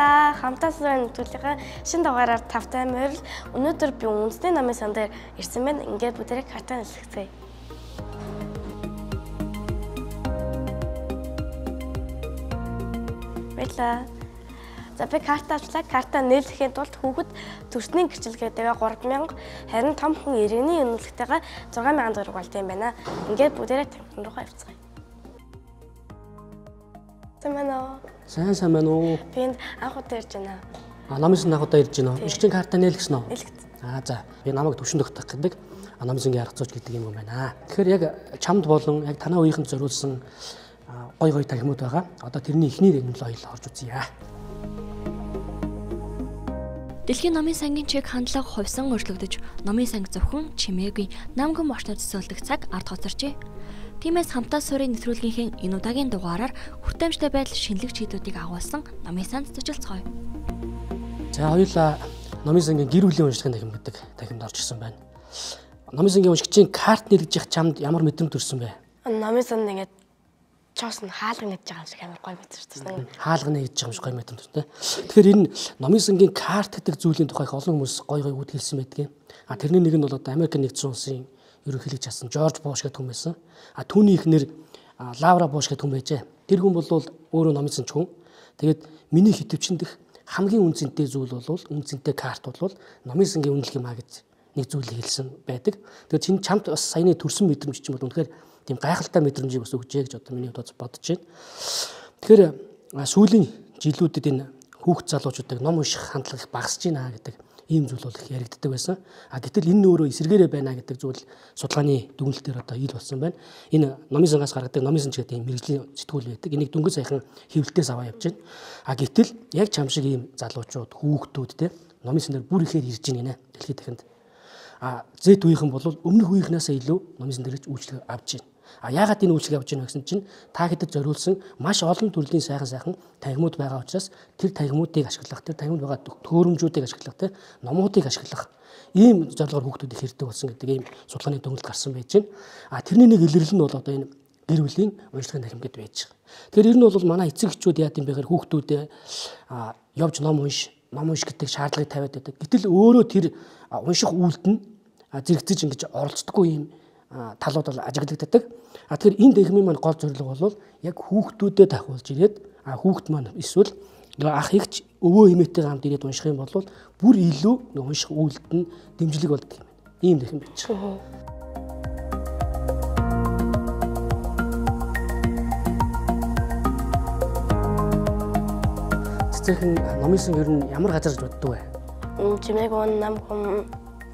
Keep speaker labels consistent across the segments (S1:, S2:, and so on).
S1: Баярлалаа. Хамтаа сүрэн нэвтрүүлгийн шинэ дугаараар тавтай морил. Өнөөдөр би үндэсний намын сан дээр ирсэн байна. Ингээд бүгдээрээ картаа нэлгэцгээе. Баярлалаа. За би картаачлаа. Картаа нээлгэхийн тулд хүүхэд төрсний гэрчлэгээтэйгээ 3000, харин том хүн иргэний үнэлгээтэйгээ 6000 төгрөг болд юм байна. Ингээд бүгдээрээ тамхин руугаа явцгаая.
S2: Сайн байна уу?
S1: Би анх удаа ирж байна.
S2: Намын сан анх удаа ирж байна уу? Ишгийн картаа нээлгсэн үү?
S1: Нээлгсэн.
S2: За. Би намайг төвшин тогтох гэдэг намын сангийн арга зүйч гэдэг юм байна. Тэгэхээр яг чамд болон яг танаа үеийнхэнд зориулсан гой тархимуд байгаа. Одоо тэрний эхний нэгэн л хоёул орж үзье.
S3: Дэлхийн номын сангийн чиг хандлага хувьсан өөрчлөгдөж, номын санги зөвхөн чимээгүй намган морчнод төсөөлдөг цаг ард хоцорчээ. Тиймээс хамтаа суурийн нэвтрүүлгийнхээ энэ удаагийн дугаараар хүртээмжтэй байдал шинэлэг чиглэлүүдийг агуулсан номын санд зочилцгоё.
S2: За хоёулаа номын сангийн гэр бүлийн уншлагын тархим гэдэг тархимд орж ирсэн байна. Номын сангийн уншигчийн карт нэргэж явах чамд ямар мэдрэмж төрсөн бэ?
S1: Номын санд ингээд чоос нь хаалган гэж байгаа юм шиг амар гоё мэдэрсэн.
S2: Хаалганы гэж байгаа юм шиг гоё мэдэрсэн тийм. Тэгэхээр энэ номын сангийн карт гэдэг зүйлийн тухайх олон хүмүүс гоё үг хэлсэн байдаг. Тэрний нэг нь бол одоо Америк нэгдсэн улсын ерөнхийлөгч асан Жорж Буш гэдэг хүн байсан. Түүний эхнэр Лаура Буш гэдэг хүн байжээ. Тэр хүн бол өөрөө номын санч хүн. Тэгээд миний хитвчэндх хамгийн үнцэнтэй зүйл бол үнцэнтэй карт бол номын сангийн үнэлэх юм а гэж нэг зүйлийг хэлсэн байдаг. Тэгээд чинь чамд бас саяны төрсөн мэдрэмж чинь бол үнэхээр тийм гайхалтай мэдрэмжийг бас өгчээ гэж одоо миний бодож байна. Тэгэхээр сүүлийн жилүүдэд энэ хүүхд залуучуудыг ном унших хандлага багасж байна гэдэг ийм зүйл бол их яригддаг байсан. Гэтэл энэ өөрөө эсэргээрээ байна гэдэг зүйл судалгааны дүгнэлтээр одоо ил болсон байна. Энэ номын сангаас гаргадаг номын санч гэдэг ийм мэрэгжлийн сэтгүүл байдаг. Энийг дөнгөж саяхан хэвлэлтээс аваа явж байна. Гэтэл яг чам шиг ийм залуучууд, хүүхдүүд те номын санаар бүр ихээр ирж байна гинэ дэлхийд дахинд. Зэт үеийнхэн бол өмнөх үеийнхнээс илүү номын сан дээрж үйлчлэг авч байна. Яагаад энэ үйлчлэг авч байна гэсэн чинь та хэдэд зориулсан маш олон төрлийн сайхан тархимуд байгаа учраас тэр тархимуудыг ашиглах, тэр тархимуд байгаа төөрөмжүүдийг ашиглах, тэр номуудыг ашиглах ийм зорилгоор хүүхдүүд их хэрэгтэй болсон гэдэг ийм судалгааны дүгнэлт гарсан байж байна. Тэрний нэг илэрлэл нь бол одоо энэ гэр бүлийн уншлагын тархим гэдээ байж байгаа. Тэгэхээр ер нь бол манай эцэг эхчүүд яа гэм бэхээр хүүхдүүдээ явж ном унш гэдэг шаардлагыг тавиад байдаг. Гэтэл өөрөө тэр унших үйлд нь зэрэгцэж ингэж оролцдоггүй ийм талууд бол ажиглагддаг. Тэгэхээр энэ тархимын маань гол зорилго бол яг хүүхдүүдэд ахуулж ирээд хүүхд маань эсвэл ах эгч өвөө эмээтэйгээ хамт ирээд унших юм бол бүр илүү унших үйлд нь дэмжлэг болдог юм байна. Ийм тархим байж байгаа. Цэцэрхэн номын сан ер нь ямар газар гэж боддог вэ?
S1: Чимээг нам хүн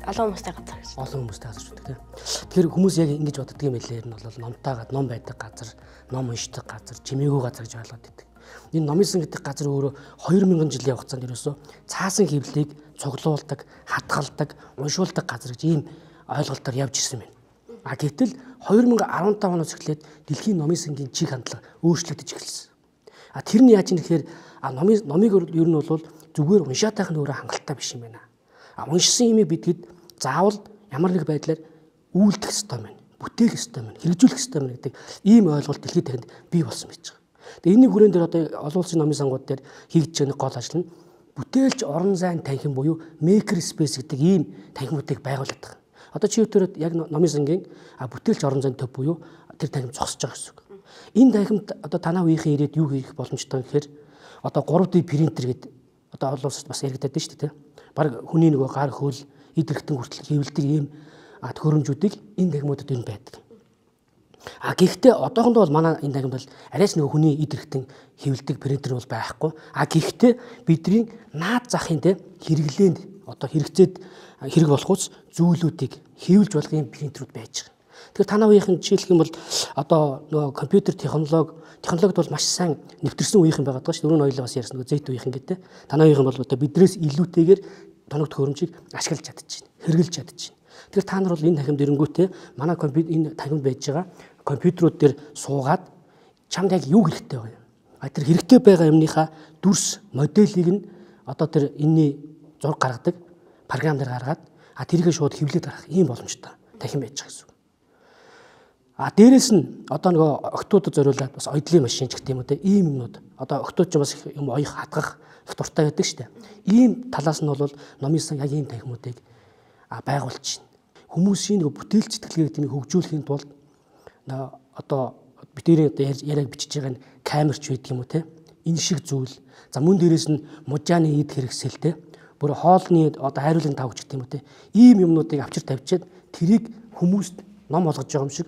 S1: олон хүмүүстэй газар гэж.
S2: Олон хүмүүстэй газар гэдэг тийм. Тэгэхээр хүмүүс яг ингэж боддог юм байлээ. Энэ бол номтойгоо ном байдаг газар, ном уншдаг газар, чимээгүй газар гэж ойлгоод байдаг. Энэ номын сан гэдэг газар өөрөө 2000 жилийн хугацаанд ерөөсөө цаасан хэвлэлийг цуглуулдаг, хадгалдаг, уншуулдаг газар гэж ийм ойлголтоор явж ирсэн байна. Гэтэл 2015 оноос эхлээд дэлхийн номын сангийн чиг хандлага өөрчлөгдөж эхэлсэн. Тэр нь яаж юм гэхээр номыг ер нь бол зүгээр уншаад байх нь өөрөө хангалттай биш юм байна. Уншсан юмыг бидгэд заавал ямар нэг байдлаар үйлдэх ёстой байна. Бүтээх ёстой байна. Хэрэгжүүлэх ёстой байна гэдэг ийм ойлголт дэлхийд дахинд бий болсон байж байгаа. Тэгээ энэний хүрээнд дээр одоо олон улсын номын сангууд дээр хийгдэж байгаа гол ажил нь бүтээлч орон зайн танхим буюу maker space гэдэг ийм танхимуудыг байгуулад байгаа. Одоо чи өөрөөр яг номын сангийн бүтээлч орон зайн төв буюу тэр танхим зогсож байгаа гэсэн үг. Энэ танхимд одоо танаа үеийнхэн ирээд юу хийх боломжтой гэхээр одоо 3D принтер гэдэг одоо олон улсад бас яригдаад байна шүү дээ. Бараг хүний нөгөө гар хөл идэрхтэн хүртэл хэвлдэг ийм төхөөрөмжүүдийг энэ тархимуудад энэ байдаг. Гэхдээ одоохондоо бол манай энэ тархим бол арайч нөгөө хүний идэрхтэн хэвлдэг принтер бол байхгүй. Гэхдээ бидний наад захын хэрэглээнд одоо хэрэгцээд хэрэг болохоос зүйлүүдийг хэвлж болох ийм принтерүүд байж байгаа. Тэгэхээр танаа үеийнхэн жишээлх юм бол одоо нөгөө компьютер технологид бол маш сайн нэвтэрсэн үеийнхэн байгаа даа шүү. Дөрөв ноёлоо бас ярьсан нөгөө зэт үеийнхэн гэдэг. Танаа үеийнхэн бол одоо биднээс илүүтэйгээр тоног төхөөрөмжийг ашиглаж чадчихна, хэрэгжилж чадчихна. Тэгэхээр та нар бол энэ тархимд ирэнгүүтээ манай компьютер энэ тархимд байж байгаа компьютерууд дээр суугаад чамд яг юу хэрэгтэй вэ? Тэр хэрэгтэй байгаа юмныхаа дүрс моделийг нь одоо тэр энэний зураг гаргадаг програм дээр гаргаад тэрийг шууд хэвлээд гаргах ийм боломжтой тархим байж байгаа гэсэн үг. Дээрээс нь одоо нөгөө октоудад зориулаад бас оёдлын машин ч гэх юм уу те ийм юмнууд одоо октод ч бас юм оёх хатгах их дуртай байдаг шүү дээ. Ийм талаас нь бол номын сан яг ийм танхимуудыг байгуулж байна. Хүмүүсийн нэг бүтээл сэтгэлгээг тийм хөгжүүлэхийн тулд одоо бидний одоо яриаг бичиж байгаа нь камерч байдаг юм уу те. Энэ шиг зүйл. За мөн дээрээс нь мужааны эд хэрэгсэл те. Бүр хоолны одоо хайруулын тавч гэх юм уу те. Ийм юмнуудыг авчир тавьчаад тэрийг хүмүүст ном олгож байгаа юм шиг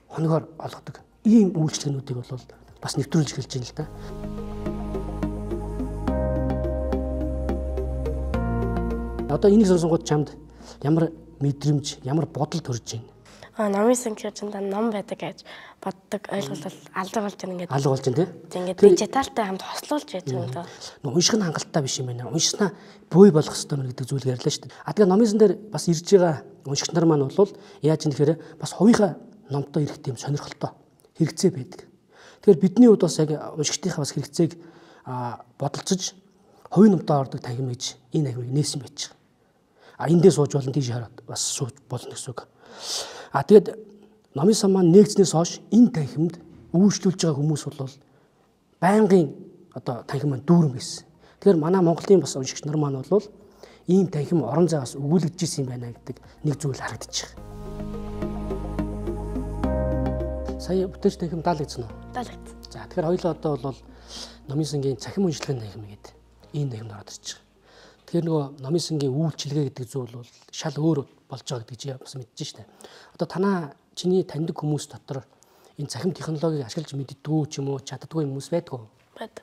S2: хоногоор олгодог. Ийм үйлчлэгнүүдийг бол бас нэвтрүүлж эхэлж байна л да. Одоо энийг сонсонгууд чамд ямар мэдрэмж, ямар бодол төрж байна?
S1: Номын сан гэж ном байдаг гэж боддог ойлголт бол алга болж байна ингээд.
S2: Алга болж байна тий.
S1: Ингээд дижиталтай хамт хослуулж яаж юм дөө.
S2: Унших нь хангалттай биш юм байна. Уншснаа бүй болох хэрэгтэй мэн гэдэг зүйлийг ярьлаа шүү дээ. Тэгээ номын сан дээр бас ирж байгаа уншигч нар маань бол яаж юм гэхээр бас хувийнхаа номтой ирэх тийм сонирхолтой хэрэгцээ байдаг. Тэгэхээр бидний хувьд бас яг уншигчдийнхаа бас хэрэгцээг бодолцож хувийн номтой ордог танхим гэж энэ ахимыг нээсэн байж байгаа. Эндээ сууж болон тийш хараад бас сууж болно гэсэн үг. Тэгээд номын сан маань нэгзнээс хойш энэ танхимд үйлчлүүлж байгаа хүмүүс бол байнгын одоо танхим маань дүүрэн байсан. Тэгэхээр манай Монголын бас уншигч нар маань бол ийм танхим орон зайгаас өгүүлэгдэж исэн юм байна гэдэг нэг зүйл харагдаж байгаа. Сая бүтээч танхим даалгацсан уу?
S1: Даалгацсан.
S2: За тэгэхээр хоёулаа одоо бол номын сангийн цахим уншлагын танхим гэдэг энэ танхимд ороод ирж байгаа. Тэгэхээр нөгөө номын сангийн үйлчилгээ гэдэг зүйл бол шал өөр болж байгаа гэдэг чи бас мэдэж штэ. Одоо чиний таньдаг хүмүүс дотор энэ цахим технологиг ашиглаж мэддэггүй ч юм уу чаддаггүй хүмүүс байдгүй.
S1: Бод.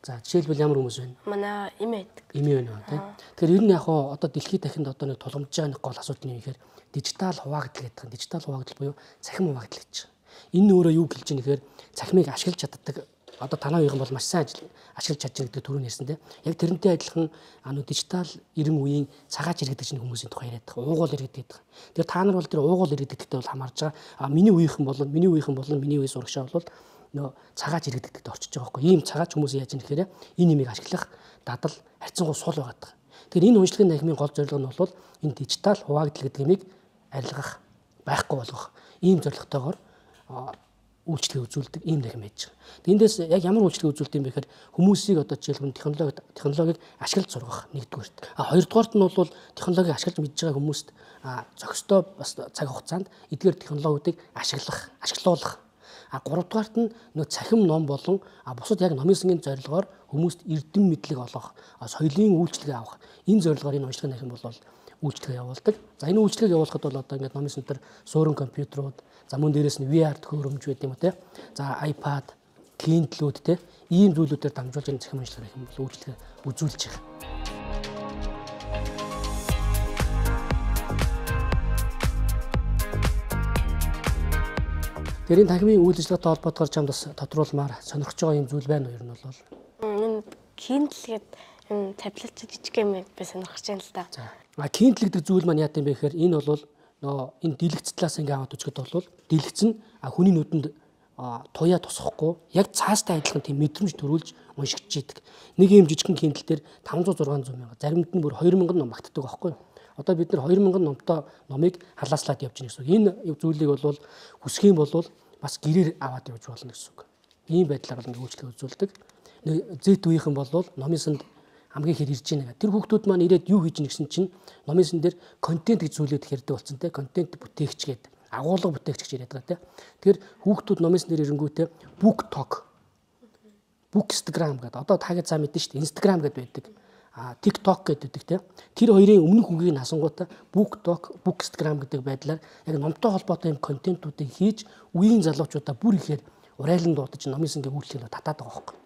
S2: За жишээлбэл ямар хүмүүс байна?
S1: Манай эмээ байдаг.
S2: Эмээ байна тийм. Тэгэхээр ер нь яг одоо дэлхийн дахинд одоо нэг тулгамж байгаа нэг гол асуудал нь ихээр дижитал хуваагдал гэдэг. Дижитал хуваагдал буюу цахим хуваагдал гэж байгаа. Энэ өөрөө юу гэлж ийм гэхээр цахимыг ашиглаж чаддаг одоо танаа үеийн бол маш сайн ашиглаж чадж байгаа гэдэг түрүүн ярьсан тийм. Яг тэрнтэй адилхан дижитал 90 үеийн цагаач иргэдэг чинь хүмүүсийн тухай яриад байгаа. Уугуул иргэдэг гэдэг. Тэгэхээр та нар бол тэр уугуул иргэдэгтэй бол хамаарж байгаа. Миний үеийнхэн болон миний үеийн сурагчаа бол нөө цагаач иргэдэгт орчиж байгаа байхгүй. Ийм цагаач хүмүүс яаж юм гэхээр энэ нэмийг ашиглах дадал харьцангуй сул байгаа. Тэгэхээр энэ уншлагын танхимын гол зорилго нь бол энэ дижитал хуваагдал гэдэг юмыг арилгах, байхгүй болгох ийм зорилготойгоор үйлчлэг үзүүлдэг ийм танхим байж байгаа. Эндээс яг ямар үйлчлэг үзүүлдэг юм бэ гэхээр хүмүүсийг одоо жишээлбэл технологиг ашиглаж сургах нэгдүгээрт. Хоёрдугаарт нь бол технологиг ашиглаж мэдж байгаа хүмүүст зохистой бас цаг хугацаанд эдгээр технологиудыг ашиглуулах. Гуравдугаарт нь нөө цахим ном болон бусад яг номын сангийн зорилгоор хүмүүст эрдэм мэдлэг олгох, соёлын үйлчлэгээ авах. Энэ зорилгоор энэ уншлагын танхим бол үйлчлэгээ явуулдаг. За энэ үйлчлэгийг явуулахад бол одоо ингээд номын сантар суурин компьютерууд, за мөн дээрээс нь VR төхөөрөмж байдаг юм те. За iPad, Kindle-үүд те. Ийм зүйлүүдээр дамжуулж энэ цахим уншлагын танхим бол үйлчлэгээ үзүүлж байгаа. Тэрийн танхимын үйл ажиллагаатай холбоотойгоор чамд бас тодруулмаар сонирхож байгаа юм зүйл байна уу ер нь бол?
S1: Энэ Kindle гэдэг таблет жижиг юм би сонирхож байна л да.
S2: За Kindle гэдэг зүйл маань яа гэм бэ гэхээр энэ бол энэ дэлгэц талаас ингээ аваад үзэхэд бол дэлгэц нь хүний нүдэнд туяа тусахгүй яг цаастай адилхан тийм мэдрэмж төрүүлж уншигдж идэг. Нэг юм жижигхэн Kindle дээр 500-600 мянга, заримд нь бүр 2000 ном багтдаг байхгүй юу? Одоо бид нар 2000 номтой номыг халааслаад явж байгаа гэсэн үг. Энэ зүйлийг бол хүсэх юм бол бас гэрээр аваад явж болно гэсэн үг. Ийм байдлаар бол ингээ үйлчлэг үзүүлдэг. Зэт үеийнхэн бол номын санд хамгийн их ирж байна. Тэр хүүхдүүд маань ирээд юу хийж нэгсэн чинь номын сан дээр контент гэж зүйлээд хэрдэг болсон те. Контент бүтээгч гээд агуулга бүтээгч гэж яриад байгаа те. Тэгэхээр хүүхдүүд номын сан дээр ирэнгүүтээ BookTok, Bookstagram гэдэг. Одоо таагаад цаа мэдэн шүү дээ. Instagram гэдэг байдаг. TikTok гэдэг те. Тэр хоёрын өмнөх үгийг насангуудаа BookTok, Bookstagram гэдэг байдлаар яг номтой холбоотой юм контентуудыг хийж үеийн залуучуудаа бүр ихээр урайлан дуудаж номын сангийн үйлчлэгийг татаад байгаа байхгүй.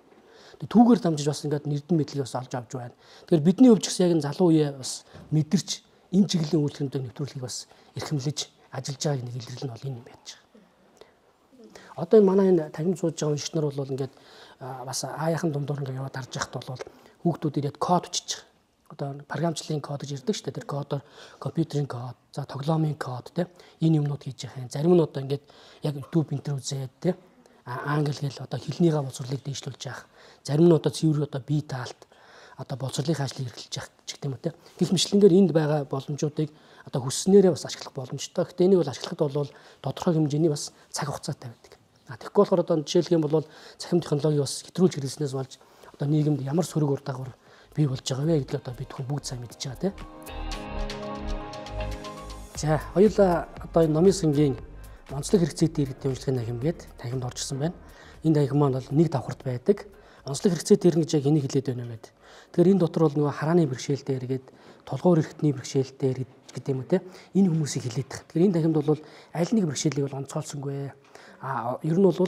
S2: Түүгээр дамжиж бас ингээд эрдэм мэдлэгийг бас олж авч байна. Тэгэхээр бидний өвч гэсэн яг залуу үеэ бас мэдэрч энэ чиглэлийн үйлчлэгүүдийг нэвтрүүлэхийг бас эрхэмлэж ажиллаж байгааг нэг илэрлэл нь бол энэ юм байж байгаа. Одоо энэ манай энэ танхим сууж байгаа уншигч нар бол ингээд бас ааяхан дундуур ингээд яваад харж яхад бол хүүхдүүд ирээд код бичиж байгаа. Одоо програмчлалын код гэж ярьдаг шүү дээ. Тэр кодоор компьютерийн код, за тоглоомын код те энэ юмнууд хийж яхаа. Зарим нь одоо ингээд яг YouTube интернет үзээд те англи хэл одоо хэлнийгаа боловсролыг дэвшлүүлж яах. Зарим нь одоо цэвэр одоо бие таалт одоо боловсролын ажлыг эрхэлж яах ч гэх юм уу те. Гэх мэтлэнгээр энд байгаа боломжуудыг одоо хүсснээрээ бас ашиглах боломжтой. Гэхдээ энийг бол ашиглахад бол тодорхой хэмжээний бас цаг хугацаатай байдаг. Тэгэхгүй болохоор одоо жишээлх юм бол цахим технологи бас хэтрүүлж хэрэглэснээс болж одоо нийгэмд ямар сөрөг ур дагавар бий болж байгаа вэ гэдгийг одоо бид хүн бүгд сайн мэдж байгаа тийм. За хоёулаа одоо энэ номын сангийн онцлог хэрэгцээ дээр гэдэг уншлагын ахимгээд танхимд орчихсон байна. Энэ танхим маань бол нэг давхарт байдаг. Онцлог хэрэгцээ дээр гэж яг энийг хэлээд байна гэдэг. Тэгэхээр энэ дотор бол нөгөө харааны бэрхшээл дээр гээд толгуур эрхтний бэрхшээл дээр гэдэг юм уу те. Энэ хүмүүсийг хэлээд байгаа. Тэгэхээр энэ танхимд бол аль нэг бэрхшээлийг бол онцгойлсонгүй. Ер нь бол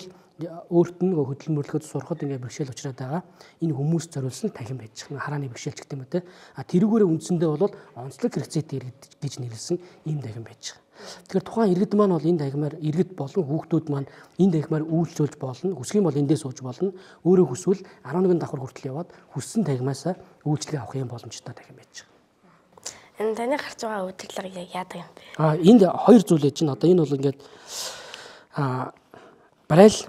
S2: өөрт нь хөдөлмөрлөхөд сурахад ингээ бэрхшээл учраад байгаа. Энэ хүмүүс зориулсан танхим байж байгаа. Харааны бэрхшээлч гэдэг юм уу те. Тэрүүгээрээ үндсэндээ бол онцлог хэрэгцээ дээр гэж нэрлсэн ийм танхим байж байгаа. Тэгэхээр тухайн иргэд маань бол энэ танхимаар иргэд болон хүүхдүүд маань энэ танхимаар үйлчлүүлж болно. Хүсэх юм бол эндээ сууж болно. Өөрөө хүсвэл 11 давхар хүртэл яваад хүссэн танхимаасаа үйлчлэг авах юм боломжтой танхим байж байгаа.
S1: Энэ таны гарч байгаа үтгэлэг яг яадаг юм бэ?
S2: Энд хоёр зүйл байж байна. Одоо энэ бол ингээд барайл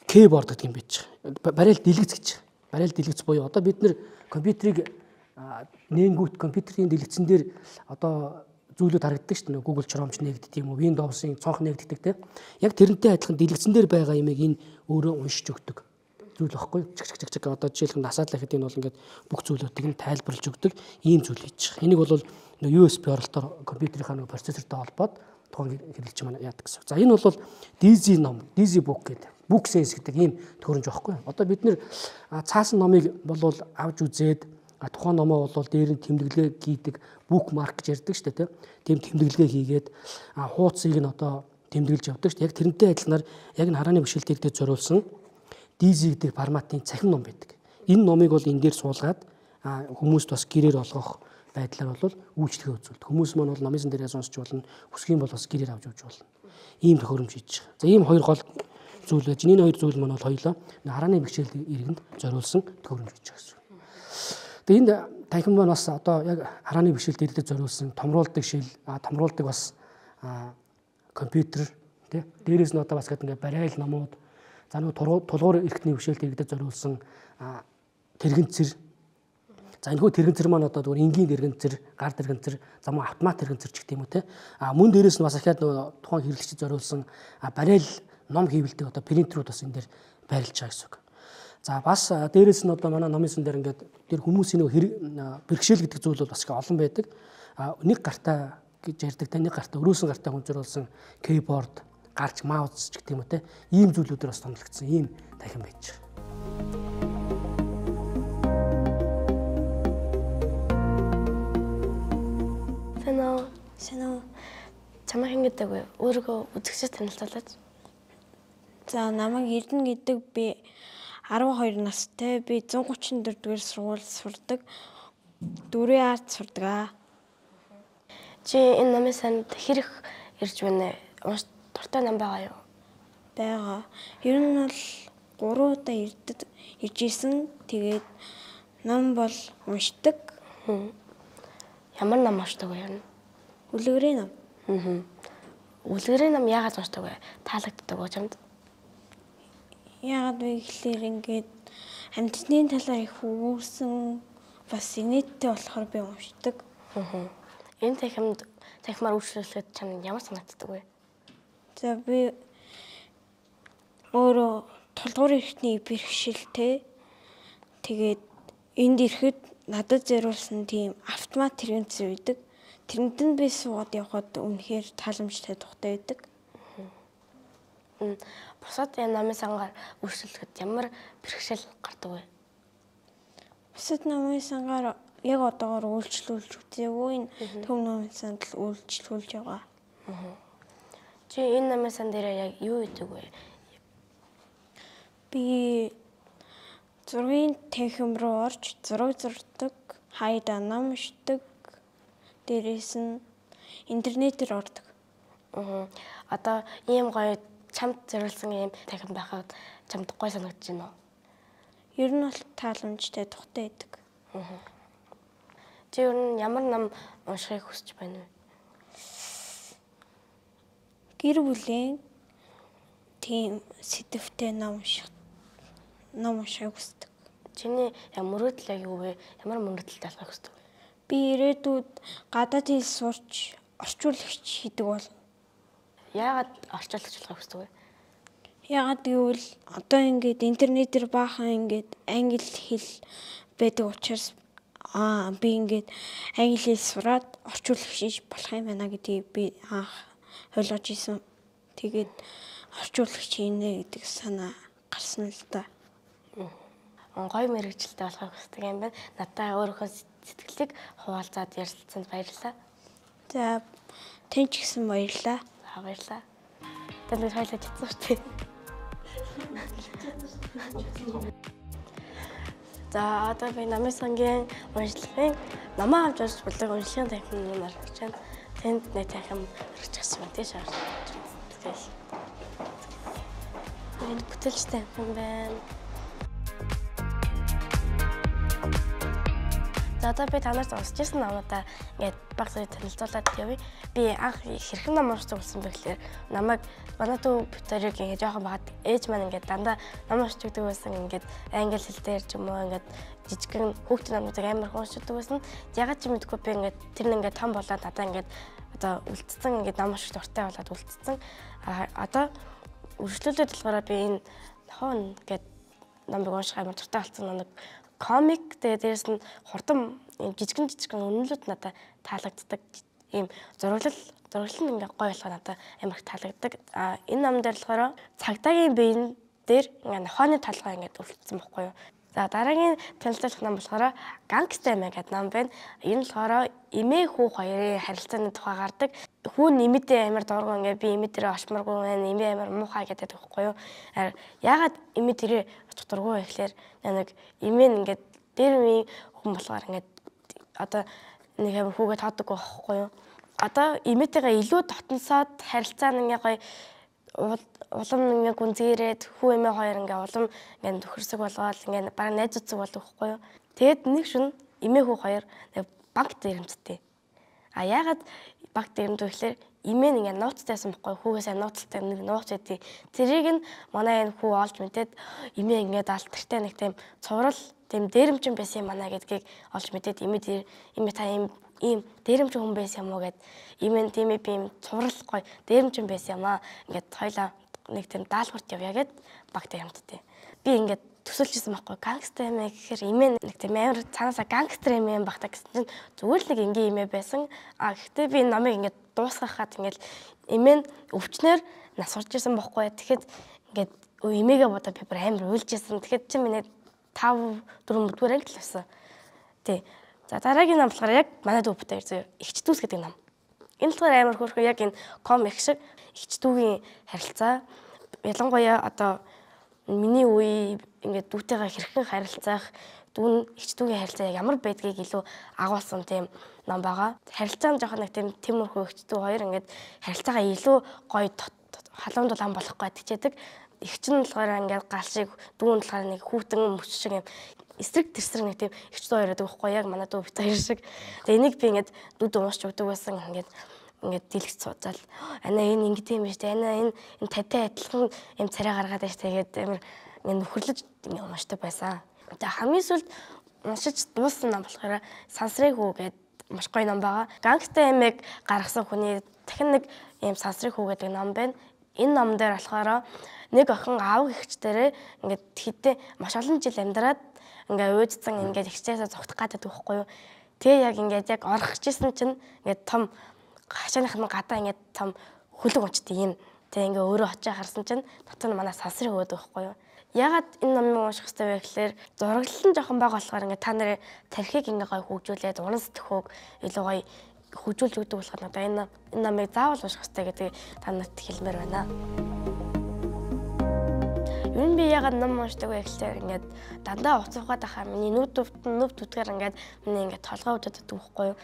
S2: keyboard гэдэг юм байж байгаа. Барайл дэлгэц гэж. Барайл дэлгэц буюу одоо бид нэр компьютерийг нээнгүүт компьютерийн дэлгэцэн дээр одоо зүйлүүд харагддаг шүү дээ. Google Chrome нэгддэг юм уу, Windows-ийн цонх нэгддэг тийм. Яг тэрнтэй адилхан дэлгэцэн дээр байгаа юмыг энэ өөрөө уншиж өгдөг зүйл багхгүй. Чиг одоо жишээлбэл насаад лахад энэ бол ингээд бүх зүйлүүдийг нь тайлбарлаж өгдөг ийм зүйл хийж байгаа. Энийг бол USB оролтоор компьютерийнхаа нэг процессортой холбоод тухайн хэрэглэгч маань яадаг гэсэн. За энэ бол DZ ном, DZ book гэдэг. Book sense гэдэг ийм төхөөрөмж багхгүй. Одоо бид нэр цаасан номыг бол авч үзээд тухайн номоо бол дээр нь тэмдэглэгээ хийдэг bookmark гэж ярьдаг шүү дээ тийм тэмдэглэгээ хийгээд хуудсыг нь одоо тэмдэглэж явдаг шүү дээ. Яг тэрнтэй адилнаар яг н харааны бэрхшээлтэй зориулсан DZ гэдэг форматын цахим ном байдаг. Энэ номыг бол энэ дээр суулгаад хүмүүст бас гэрээр олгох байдлаар бол үйлчлэгээ үзүүлдэг. Хүмүүс маань бол номын сан дээрээ сонсч болно. Хүсэх юм бол бас гэрээр авч явж болно. Ийм төхөөрөмж хийж байгаа. За ийм хоёр гол зүйл байж. Энэ хоёр зүйл маань бол хоёулаа харааны бэрхшээл иргэнд зориулсан төхөөрөмж хийж байгаа гэсэн. Тэгээ энд танхим маань бас одоо яг харааны бэрхшээлд иргэдэд зориулсан томруулдаг шил, томруулдаг бас компьютер тий. Дээрээс нь одоо бас гэдэг ингээ барайл номууд, за нэг тулгуур эрхтний бэрхшээлд иргэдэд зориулсан тэрэгэнцэр. За энэхүү тэрэгэнцэр маань одоо зөвхөн энгийн тэрэгэнцэр, гар тэрэгэнцэр, зам автомат тэрэгэнцэр ч гэдэг юм уу тий. Мөн дээрээс нь бас ахаад нөгөө тухайн хэрэглэгчид зориулсан барайл ном хийвэлдэг одоо принтерүүд бас энэ дээр байрлаж байгаа гэсэн үг. За бас дээрээс нь одоо манай номын сан дээр ингээд тэр хүмүүсийн нэг бэрхшээл гэдэг зүйл бол бас их олон байдаг. Нэг гартаа гэж ярьдаг, нэг гартаа өрөөсөн гартаа хүнзруулсан keyboard, гарч маус ч гэдэг юм уу те. Ийм зүйлүүдээр бас томлогдсон ийм танхим байж байгаа.
S1: Сэнэ чамайг ингэдэг вэ? Өөрийгөө үзэгчд танилцуулаач.
S4: За намайг Эрдэнэ гэдэг би 12 настай. Би 134 дугаар сургууль сурдаг. Дөрвийн арт сурдаг.
S1: Чи энэ намын санд хэрэг ирж байна? Унш дуртай нам байгаа юу?
S4: Бага. Ер нь бол 3 удаа ирж исэн. Тэгээд ном бол уншдаг.
S1: Ямар нам уншдаг вэ ер нь?
S4: Үлгэрийн ном.
S1: Үлгэрийн нам яагаад уншдаг вэ? Таалагддаг уу чамд?
S4: Яагаад вэ гэхлээр ингээд амьтны талаар их өгүүлсэн бас инээдтэй болохоор би уншдаг.
S1: Энэ танхимаар үйлчлүүлэхэд чамд ямар санагддаг вэ?
S4: За би өөрөө тулгуур эрхтний бэрхшээлтэй. Тэгээд энд ирэхэд надад зориулсан тийм автомат тэрэгэнцэр үйдэг. Тэрэнд нь би суугаад явхад үнэхээр тааламжтай тухтай байдаг.
S1: Бусад энэ намын сангаар үйлчлэхэд ямар бэрхшээл гардаг вэ?
S4: Бусад намын сангаар яг одоогоор үйлчлүүлж үзээгүй. Энэ төв намын санд л үйлчлүүлж байгаа.
S1: Чи энэ намын сан дээр яг юу хийдэг вэ?
S4: Би зургийн танхим руу орж зураг зурдаг, хайда ном уншдаг. Дээрээс нь интернетээр ордог.
S1: Одоо ийм гоё чамд зориулсан ийм танхим байхад чамд гоё санагдаж байна уу?
S4: Ер нь бол тааламжтай тухтай байдаг.
S1: Чи ер нь ямар нам уншихыг хүсэж байна вэ?
S4: Гэр бүлийн тийм сэдвтэй ном уншихыг хүсдэг.
S1: Чиний мөрөөдөл юу вэ? Ямар мөрөөдөлтэй алхах хүсдэг вэ?
S4: Би ирээдүйд гадаад хэл сурч орчуулагч хийдэг бол.
S1: Яагаад орчуулагч болохыг хүсдэг вэ?
S4: Ягаад гэвэл одоо ингээд интернетээр баахан ингээд англи хэл байдаг учраас би ингээд англи хэл сураад орчуулагч хийж болох юм байна гэдгийг би анх ойлгож исэн. Тэгээд орчуулагч хийнэ гэдэг санаа гарсан л да.
S1: Гоё мэрэгчлээ болохыг хүсдэг юм байна. Надаа өөрийнхөө сэтгэлийг хуваалцаад ярилцсанд баярлалаа.
S4: За тэнч гисэн баярлалаа.
S1: Баярлалаа. Тэнд хоёлаа чицсэн шүү дээ. За одоо би намын сангийн уншлагын намаа авч явж болдог уншлагын танхимын нэмэр хийж байна. Тэнд нэг танхим хэрэгж авсан тийм шаар. Тэгэл. Энэ бүтээлчтэй юм байна. За одоо би танаас уншиж ирсэн номуудаа ингээд баг зэрэг танилцуулаад явъя. Би анх хэрхэн ном уншиж болсон бэ гэхээр намайг манай дүү битэрийг ингээд жоохон багт ээж маань ингээд дандаа ном уншиж өгдөг байсан. Ингээд англи хэл дээр ч юм уу ингээд жижигхэн хүүхдийн номуудыг амар уншдаг байсан. Ягаад ч мэдгүй би ингээд тэр нь ингээд том болоод надаа ингээд одоо үлдсэн ингээд ном унших дуртай болоод үлдсэн. Одоо үргэлжлүүлээд болохоор би энэ хон ингээд номыг унших амар дуртай болсон нэг комик тэгээд дээрэс нь хурдан жижигэн үнэлүүд надад таалагддаг. Ийм зураглал нь ингээ гоё болохоо надад амар их таалагддаг. Энэ ном дээр болохоор цагдаагийн биен дээр ингээ нохооны толгой ингээ үлдсэн бохгүй юу. За дараагийн танилцуулах ном болохоор Гангстер Эмээ гэдэг ном байна. Энэ болохоор эмээ хүү хоёрын харилцааны тухай гардаг. Хүү нэмэдээ амар дургу ингээ би эмээ дээрээ очморгүй байна. Эмээ амар муухай гэдэг байхгүй юу. Яагаад эмээ дээрээ очих дургу вэ гэхээр нэг эмээ нь ингээ дээр үеийн хүн болохоор ингээ одоо нэг амар хүүгээ таадаггүй байхгүй юу. Одоо эмээтэйгээ илүү дотносоод харилцаа нь ингээ гоё улам ингээ гүнзгийрээд хүү эмээ хоёр ингээ улам ингээ төхөрсөг болгоод ингээ бараг найз зүцэг болдог байхгүй юу. Тэгээд нэг шөнө эмээ хүү хоёр нэг банк дээрэмцтэй. Яагаад банк дээрэмдв гэхээр эмээ нь ингээ нууцтайсан байхгүй хүүгээсээ нууцтай нэг нууц өгдөө. Тэрийг нь манай энэ хүү олж мэдээд эмээ ингээ алтартай нэг тийм цуврал тийм дээрэмчин байсан юм байна гэдгийг олж мэдээд эмээ та ийм дээрэмчин хүн байсан юм уу гэд эмээ тийм би ийм цуврал гоё дээрэмчин байсан юм аа ингээд хоёлаа нэг тийм даалгаварт явъя гэд баг дээрэмтдээ. Би ингээд төсөөлжсэн байхгүй гангстер эмээ гэхээр эмээ нэг тийм амар цаанаасаа гангстер эмээ юм багтаа гэсэн чинь зүгээр л нэг энгийн эмээ байсан. Гэхдээ би номыг ингээд дуусгахад ингээд эмээ нь өвчнөр нас урж ирсэн байхгүй. Тэгэхэд ингээд эмээгээ бодоод би бүр амар уйлж ирсэн. Тэгэхэд чи миний 5-4 анги л байсан. Тий. За дараагийн ном болохоор яг манай дүү бүтээр Игч дүүс гэдэг ном. Энэ болохоор амар хөөрхөн яг энэ комик шиг Игч дүүгийн харилцаа ялангуяа одоо миний үе ингээд дүүтэйгээ хэрхэн харилцах дүү нь Игч дүүгийн харилцаа ямар байдгийг илүү агуулсан тийм ном байгаа. Харилцаа нь жоохон нэг тийм тиймэрхүү Игч дүү хоёр ингээд харилцаагаа илүү гоё халуун дулаан болохгүй тичээдэг. Игч нь болохоор ингээд гал шиг дүү нь болохоор нэг хүүтэн мөч шиг юм эсрэг тэрсрэг нэг тийм Игч дүү хоёр байдаг байхгүй яг манай дүү бит хоёр шиг. Тэгээ энийг би ингээд дүүд уусч өгдөг байсан ингээд дэлгэц цуцаал ана энэ ингэ тийм биш тэ ана энэ 50-тай адилхан юм царай гаргаад байж тэгээд амар ингээд нөхөрлөж ингээд уншдаг байсан. Тэгээ хамгийн сүүлд уншиж дууссан ном болохоор Сансрын хүү гэдэг маш гоё ном байгаа. Гангстер эмээг гаргасан хүний дахин нэг ийм Сансрын хүү гэдэг ном байна. Энэ ном дээр болохоор нэг охин аав эгчдэрээ ингээд хэдэн маш олон жил амьдраад ингээ өөдсөн ингээд ихчээсээ зогтох гадаг байхгүй юу. Тэгээ яг ингээд яг орхижсэн чинь ингээд том хашааных нь гадаа ингээд том хөлөг унчтай юм. Тэгээ ингээ өөрөө очиж харсан чинь дотор нь манай Сансрын хөөд байхгүй юу. Ягаад энэ номыг унших хэрэгтэй вэ гэхээр зураглал нь жоохон бага болохоор ингээ та нарын тархийг ингээ гоё хөгжүүлээд уран сэтгэхүйг илүү гоё хөгжүүлж өгдөг болохоор надаа энэ номыг заавал унших хэрэгтэй гэдгийг та нарт хэлмээр байна. Юу би ягаад ном уншдаг вэ гэхээр ингээд дандаа уц ухаад ахаа миний нүд түтгээр ингээд миний ингээд толгой өвдөдөг байхгүй юу.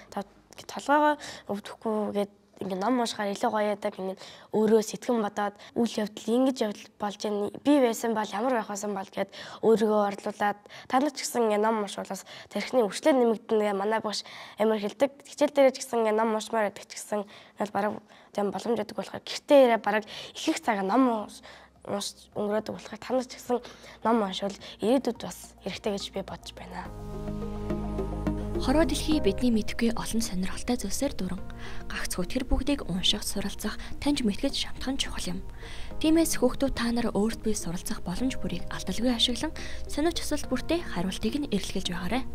S1: Толгойгоо өвдөхгүй ингээд ном уншихаар илүү гоё яадаг ингээд өөрөө сэтгэн бодоод үйл явдал ингэж явдал болж байна. Би байсан бол ямар байх байсан бол гэд өөрийгөө орлуулад та нар ч гэсэн ингээд ном уншуулаас тархины өвчлөл нэмэгдэнэ манай багш амар хэлдэг. Хичээл дээр ч гэсэн ингээд ном уншмаар байдаг ч гэсэн бол бараг тийм боломж өгдөг болохоор гэртээ ирээ бараг их цаг ном өнгөрөөдөг болохоор та нар ч гэсэн ном уншвал ирээдүйд бас хэрэгтэй гэж би бодож байна.
S3: Хорвоо дэлхий бидний мэдхгүй олон сонирхолтой зүйлсээр дүүрэн. Гагцхүү тэр бүгдийг унших, суралцах, таньж мэтгэж шамтхан чухал юм. Тиймээс хүүхдүүд та нар өөрт бие суралцах боломж бүрийг алдалгүй ашиглан сониуч асуулт бүртээ хариултыг нь эрэлхийлж байгаарай.